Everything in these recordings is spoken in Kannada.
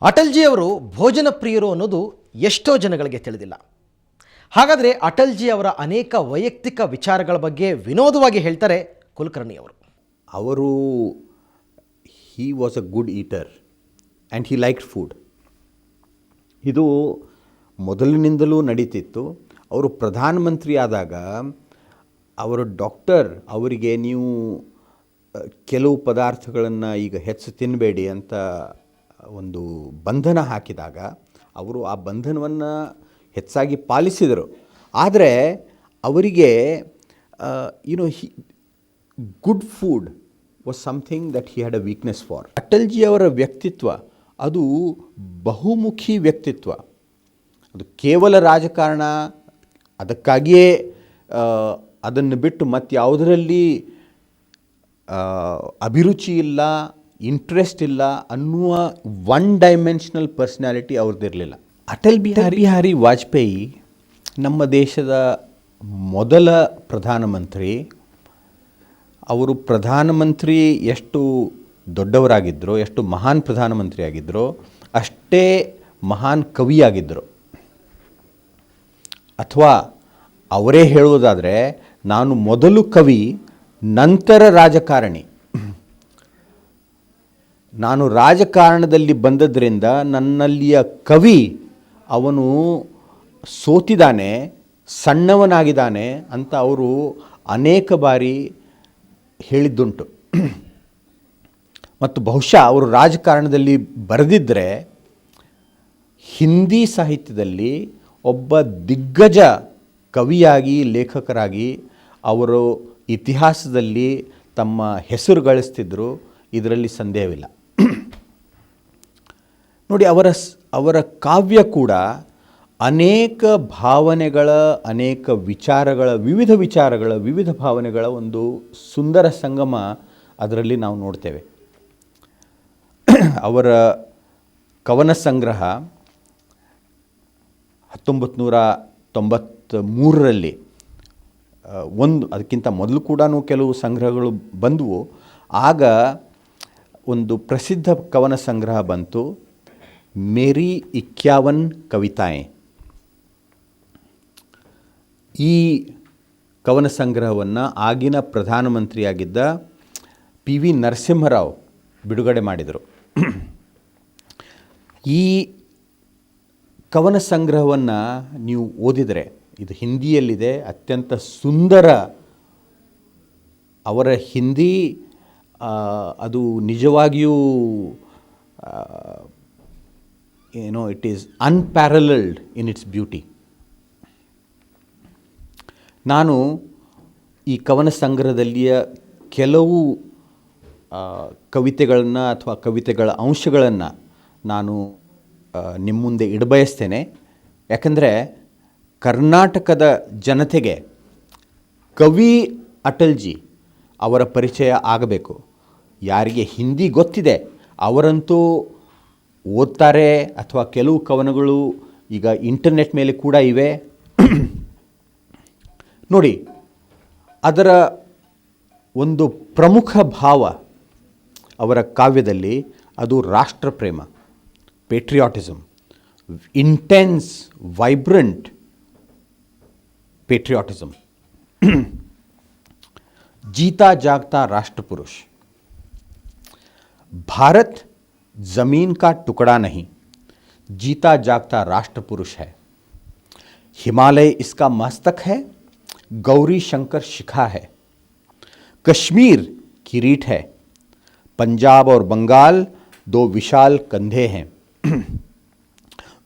ಅಟಲ್ಜಿ ಅವರು ಭೋಜನ ಪ್ರಿಯರು ಅನ್ನೋದು ಎಷ್ಟೋ ಜನಗಳಿಗೆ ತಿಳಿದಿಲ್ಲ. ಹಾಗಾದರೆ ಅಟಲ್ಜಿ ಅವರ ಅನೇಕ ವೈಯಕ್ತಿಕ ವಿಚಾರಗಳ ಬಗ್ಗೆ ವಿನೋದವಾಗಿ ಹೇಳ್ತಾರೆ ಕುಲಕರ್ಣಿ ಅವರು. ಅವರು he was a good eater and he liked food. ಇದು ಮೊದಲಿನಿಂದಲೂ ನಡೀತಿತ್ತು. ಅವರು ಪ್ರಧಾನಮಂತ್ರಿ ಆದಾಗ ಅವರ ಡಾಕ್ಟರ್ ಅವರಿಗೆ ನೀವು ಕೆಲವು ಪದಾರ್ಥಗಳನ್ನು ಈಗ ಹೆಚ್ಚು ತಿನ್ನಬೇಡಿ ಅಂತ ಒಂದು ಬಂಧನ ಹಾಕಿದಾಗ ಅವರು ಆ ಬಂಧನವನ್ನು ಹೆಚ್ಚಾಗಿ ಪಾಲಿಸಿದರು. ಆದರೆ ಅವರಿಗೆ good food was something that he had a weakness for. ಅಟಲ್ಜಿಯವರ ವ್ಯಕ್ತಿತ್ವ ಅದು ಬಹುಮುಖಿ ವ್ಯಕ್ತಿತ್ವ. ಅದು ಕೇವಲ ರಾಜಕಾರಣ, ಅದಕ್ಕಾಗಿಯೇ ಅದನ್ನು ಬಿಟ್ಟು ಮತ್ತು ಯಾವುದರಲ್ಲಿ ಅಭಿರುಚಿ ಇಲ್ಲ, ಇಂಟ್ರೆಸ್ಟ್ ಇಲ್ಲ ಅನ್ನುವ ಒನ್ ಡೈಮೆನ್ಷನಲ್ ಪರ್ಸ್ನಾಲಿಟಿ ಅವ್ರದ್ದಿರಲಿಲ್ಲ. ಅಟಲ್ ಬಿಹಾರಿ ವಾಜಪೇಯಿ ನಮ್ಮ ದೇಶದ ಮೊದಲ ಪ್ರಧಾನಮಂತ್ರಿ. ಅವರು ಪ್ರಧಾನಮಂತ್ರಿ ಎಷ್ಟು ದೊಡ್ಡವರಾಗಿದ್ದರೋ, ಎಷ್ಟು ಮಹಾನ್ ಪ್ರಧಾನಮಂತ್ರಿ ಆಗಿದ್ದರೋ, ಅಷ್ಟೇ ಮಹಾನ್ ಕವಿಯಾಗಿದ್ದರು. ಅಥವಾ ಅವರೇ ಹೇಳುವುದಾದರೆ, ನಾನು ಮೊದಲು ಕವಿ, ನಂತರ ರಾಜಕಾರಣಿ. ನಾನು ರಾಜಕಾರಣದಲ್ಲಿ ಬಂದದ್ರಿಂದ ನನ್ನಲ್ಲಿಯ ಕವಿ ಅವನು ಸೋತಿದ್ದಾನೆ, ಸಣ್ಣವನಾಗಿದ್ದಾನೆ ಅಂತ ಅವರು ಅನೇಕ ಬಾರಿ ಹೇಳಿದ್ದುಂಟು. ಮತ್ತು ಬಹುಶಃ ಅವರು ರಾಜಕಾರಣದಲ್ಲಿ ಬರೆದಿದ್ದರೆ ಹಿಂದಿ ಸಾಹಿತ್ಯದಲ್ಲಿ ಒಬ್ಬ ದಿಗ್ಗಜ ಕವಿಯಾಗಿ, ಲೇಖಕರಾಗಿ ಅವರು ಇತಿಹಾಸದಲ್ಲಿ ತಮ್ಮ ಹೆಸರು ಗಳಿಸ್ತಿದ್ರು, ಇದರಲ್ಲಿ ಸಂದೇಹವಿಲ್ಲ. ನೋಡಿ, ಅವರ ಕಾವ್ಯ ಕೂಡ ಅನೇಕ ಭಾವನೆಗಳ, ಅನೇಕ ವಿಚಾರಗಳ, ವಿವಿಧ ಭಾವನೆಗಳ ಒಂದು ಸುಂದರ ಸಂಗಮ ಅದರಲ್ಲಿ ನಾವು ನೋಡ್ತೇವೆ. ಅವರ ಕವನ ಸಂಗ್ರಹ 1993ರಲ್ಲಿ ಅದಕ್ಕಿಂತ ಮೊದಲು ಕೂಡ ಕೆಲವು ಸಂಗ್ರಹಗಳು ಬಂದವು. ಆಗ ಒಂದು ಪ್ರಸಿದ್ಧ ಕವನ ಸಂಗ್ರಹ ಬಂತು, ಮೇರಿ 51 ಕವಿತಾಯೆ. ಈ ಕವನ ಸಂಗ್ರಹವನ್ನು ಆಗಿನ ಪ್ರಧಾನಮಂತ್ರಿಯಾಗಿದ್ದ PV ನರಸಿಂಹರಾವ್ ಬಿಡುಗಡೆ ಮಾಡಿದರು. ಈ ಕವನ ಸಂಗ್ರಹವನ್ನು ನೀವು ಓದಿದರೆ, ಇದು ಹಿಂದಿಯಲ್ಲಿದೆ, ಅತ್ಯಂತ ಸುಂದರ. ಅವರ ಹಿಂದಿ ಅದು ನಿಜವಾಗಿಯೂ it is ಅನ್ಪ್ಯಾರಲಲ್ಡ್ in its beauty. ನಾನು ಈ ಕವನ ಸಂಗ್ರಹದಲ್ಲಿಯ ಕೆಲವು ಕವಿತೆಗಳನ್ನು ಅಥವಾ ಕವಿತೆಗಳ ಅಂಶಗಳನ್ನು ನಾನು ನಿಮ್ಮ ಮುಂದೆ ಇಡಬಯಸ್ತೇನೆ. ಯಾಕಂದರೆ ಕರ್ನಾಟಕದ ಜನತೆಗೆ ಕವಿ ಅಟಲ್ಜಿ ಅವರ ಪರಿಚಯ ಆಗಬೇಕು. ಯಾರಿಗೆ ಹಿಂದಿ ಗೊತ್ತಿದೆ ಅವರಂತೂ ಓದ್ತಾರೆ, ಅಥವಾ ಕೆಲವು ಕವನಗಳು ಈಗ ಇಂಟರ್ನೆಟ್ ಮೇಲೆ ಕೂಡ ಇವೆ. ನೋಡಿ, ಅದರ ಒಂದು ಪ್ರಮುಖ ಭಾವ ಅವರ ಕಾವ್ಯದಲ್ಲಿ ಅದು ರಾಷ್ಟ್ರಪ್ರೇಮ, ಪೇಟ್ರಿಯಾಟಿಸಮ್, ಇಂಟೆನ್ಸ್, ವೈಬ್ರೆಂಟ್ पेट्रियाटिज्म. जीता जागता राष्ट्र पुरुष. भारत जमीन का टुकड़ा नहीं, जीता जागता राष्ट्र पुरुष है. हिमालय इसका मस्तक है, गौरी शंकर शिखा है. कश्मीर किरीट है, पंजाब और बंगाल दो विशाल कंधे हैं.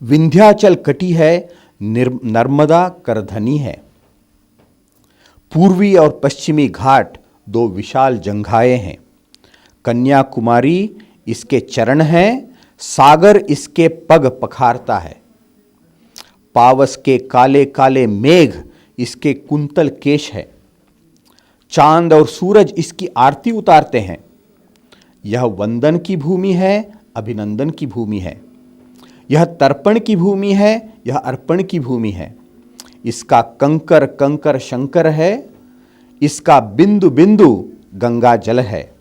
विंध्याचल कटी है, नर्मदा करधनी है. पूर्वी और पश्चिमी घाट दो विशाल जंघाएं हैं. कन्याकुमारी इसके चरण हैं, सागर इसके पग पखारता है. पावस के काले काले मेघ इसके कुंतल केश है. चांद और सूरज इसकी आरती उतारते हैं. यह वंदन की भूमि है, अभिनंदन की भूमि है. यह तर्पण की भूमि है, यह अर्पण की भूमि है. इसका कंकर कंकर शंकर है, इसका बिंदु बिंदु गंगा जल है.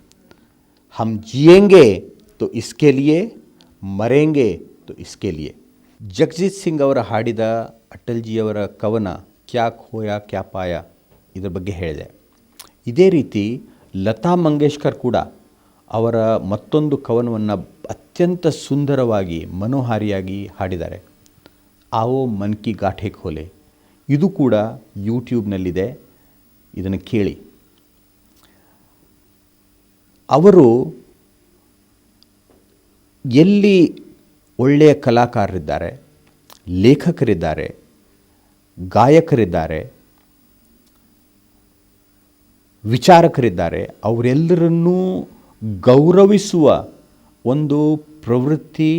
हम जिएंगे तो इसके लिए, मरेंगे तो इसके लिए. ಜಗಜಿತ್ ಸಿಂಗ್ ಅವರ ಹಾಡಿದ ಅಟಲ್ಜಿಯವರ ಕವನ ಕ್ಯಾ ಖೋಯಾ ಕ್ಯಾ ಪಾಯಾ ಇದರ ಬಗ್ಗೆ ಹೇಳಿದೆ. ಇದೇ ರೀತಿ ಲತಾ ಮಂಗೇಶ್ಕರ್ ಕೂಡ ಅವರ ಮತ್ತೊಂದು ಕವನವನ್ನು ಅತ್ಯಂತ ಸುಂದರವಾಗಿ ಮನೋಹಾರಿಯಾಗಿ ಹಾಡಿದ್ದಾರೆ. ಆವೋ ಮನ್ ಕಿ ಗಾಠೆ ಖೋಲೆ. ಇದು ಕೂಡ ಯೂಟ್ಯೂಬ್ನಲ್ಲಿದೆ, ಇದನ್ನು ಕೇಳಿ. ಅವರು ಎಲ್ಲಿ ಒಳ್ಳೆಯ ಕಲಾಕಾರರಿದ್ದಾರೆ, ಲೇಖಕರಿದ್ದಾರೆ, ಗಾಯಕರಿದ್ದಾರೆ, ವಿಚಾರಕರಿದ್ದಾರೆ, ಅವರೆಲ್ಲರನ್ನೂ ಗೌರವಿಸುವ ಒಂದು ಪ್ರವೃತ್ತಿ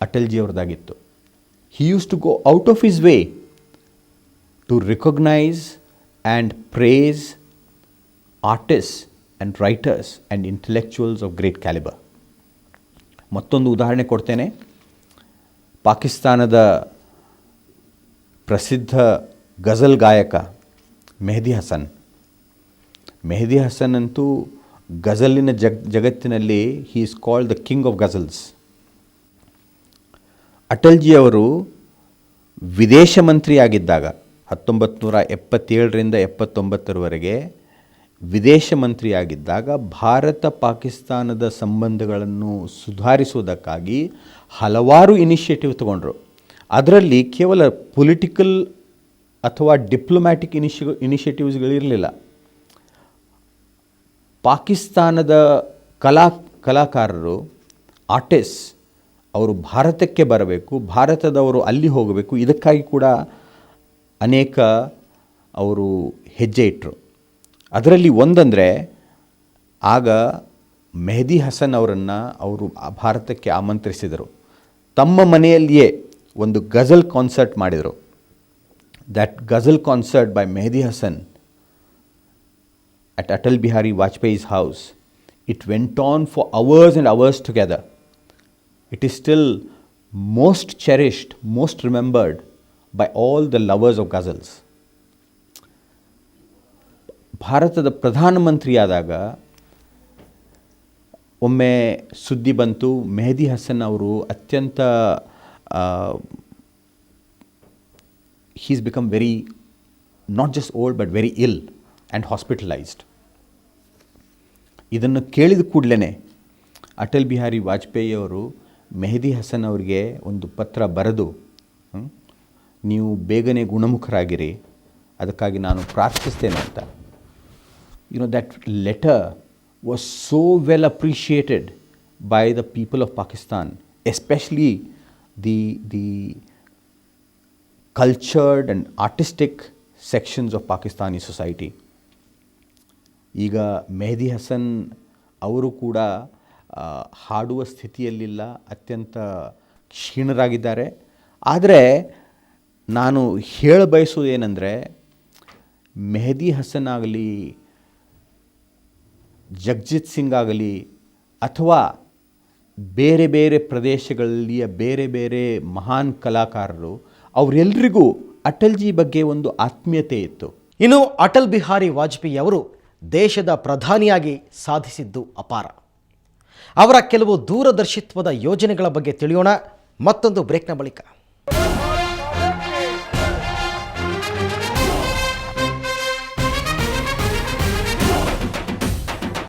ಅಟಲ್ಜಿಯವರದಾಗಿತ್ತು. He used to go out of his way to recognise and praise artist and writers and intellectuals of great calibre. ಮತ್ತೊಂದು ಉದಾಹರಣೆ ಕೊಡ್ತೇನೆ. ಪಾಕಿಸ್ತಾನದ ಪ್ರಸಿದ್ಧ ಗಜಲ್ ಗಾಯಕ ಮೆಹದಿ ಹಸನ್. ಮೆಹದಿ ಹಸನ್ ಅಂತೂ ಗಜಲಿನ ಜಗತ್ತಿನಲ್ಲಿ he is called the king of ghazals. ಅಟಲ್ಜಿಯವರು ವಿದೇಶ ಮಂತ್ರಿಯಾಗಿದ್ದಾಗ 1977ರಿಂದ 79ರವರೆಗೆ ವಿದೇಶ ಮಂತ್ರಿಯಾಗಿದ್ದಾಗ ಭಾರತ ಪಾಕಿಸ್ತಾನದ ಸಂಬಂಧಗಳನ್ನು ಸುಧಾರಿಸುವುದಕ್ಕಾಗಿ ಹಲವಾರು ಇನಿಷಿಯೇಟಿವ್ ತಗೊಂಡರು. ಅದರಲ್ಲಿ ಕೇವಲ ಪೊಲಿಟಿಕಲ್ ಅಥವಾ ಡಿಪ್ಲೊಮ್ಯಾಟಿಕ್ ಇನಿಷಿಯೇಟಿವ್ಸ್ಗಳಿರಲಿಲ್ಲ. ಪಾಕಿಸ್ತಾನದ ಕಲಾಕಾರರು, ಆರ್ಟಿಸ್ಟ್, ಅವರು ಭಾರತಕ್ಕೆ ಬರಬೇಕು, ಭಾರತದವರು ಅಲ್ಲಿ ಹೋಗಬೇಕು, ಇದಕ್ಕಾಗಿ ಕೂಡ ಅನೇಕ ಅವರು ಹೆಜ್ಜೆ ಇಟ್ಟರು. ಅದರಲ್ಲಿ ಒಂದಂದರೆ, ಆಗ ಮೆಹದಿ ಹಸನ್ ಅವರನ್ನು ಅವರು ಭಾರತಕ್ಕೆ ಆಮಂತ್ರಿಸಿದರು. ತಮ್ಮ ಮನೆಯಲ್ಲಿಯೇ ಒಂದು ಗಜಲ್ ಕಾನ್ಸರ್ಟ್ ಮಾಡಿದರು. That ghazal concert by Mehdi Hassan at Atal Bihari Vajpayee's house, it went on for hours and hours together. It is still most cherished, most remembered by all the lovers of ghazals. ಭಾರತದ ಪ್ರಧಾನಮಂತ್ರಿಯಾದಾಗ ಒಮ್ಮೆ ಸುದ್ದಿ ಬಂತು, ಮೆಹದಿ ಹಸನ್ ಅವರು ಅತ್ಯಂತ he's become very, not just old but very ill and hospitalized. ಇದನ್ನು ಕೇಳಿದ ಕೂಡಲೇ ಅಟಲ್ ಬಿಹಾರಿ ವಾಜಪೇಯಿ ಅವರು ಮೆಹದಿ ಹಸನ್ ಅವರಿಗೆ ಒಂದು ಪತ್ರ ಬರೆದು, ನೀವು ಬೇಗನೆ ಗುಣಮುಖರಾಗಿರಿ, ಅದಕ್ಕಾಗಿ ನಾನು ಪ್ರಾರ್ಥಿಸ್ತೇನೆ ಅಂತ. that letter was so well appreciated by the people of Pakistan, especially the cultured and artistic sections of Pakistani society. ಈಗ ಮೆಹದಿ ಹಸನ್ ಅವರು ಕೂಡ ಹಾಡುವ ಸ್ಥಿತಿಯಲ್ಲಿಲ್ಲ, ಅತ್ಯಂತ ಕ್ಷೀಣರಾಗಿದ್ದಾರೆ. ಆದರೆ ನಾನು ಹೇಳಬಯಸುವುದೇನೆಂದರೆ, ಮೆಹದಿ ಹಸನ್ ಆಗಲಿ, ಜಗಜಿತ್ ಸಿಂಗ್ ಆಗಲಿ, ಅಥವಾ ಬೇರೆ ಬೇರೆ ಪ್ರದೇಶಗಳಲ್ಲಿಯ ಬೇರೆ ಬೇರೆ ಮಹಾನ್ ಕಲಾಕಾರರು, ಅವರೆಲ್ಲರಿಗೂ ಅಟಲ್ಜಿ ಬಗ್ಗೆ ಒಂದು ಆತ್ಮೀಯತೆ ಇತ್ತು. ಇನ್ನು ಅಟಲ್ ಬಿಹಾರಿ ವಾಜಪೇಯಿ ಅವರು ದೇಶದ ಪ್ರಧಾನಿಯಾಗಿ ಸಾಧಿಸಿದ್ದು ಅಪಾರ. ಅವರ ಕೆಲವು ದೂರದರ್ಶಿತ್ವದ ಯೋಜನೆಗಳ ಬಗ್ಗೆ ತಿಳಿಯೋಣ ಮತ್ತೊಂದು ಬ್ರೇಕ್ನ ಬಳಿಕ.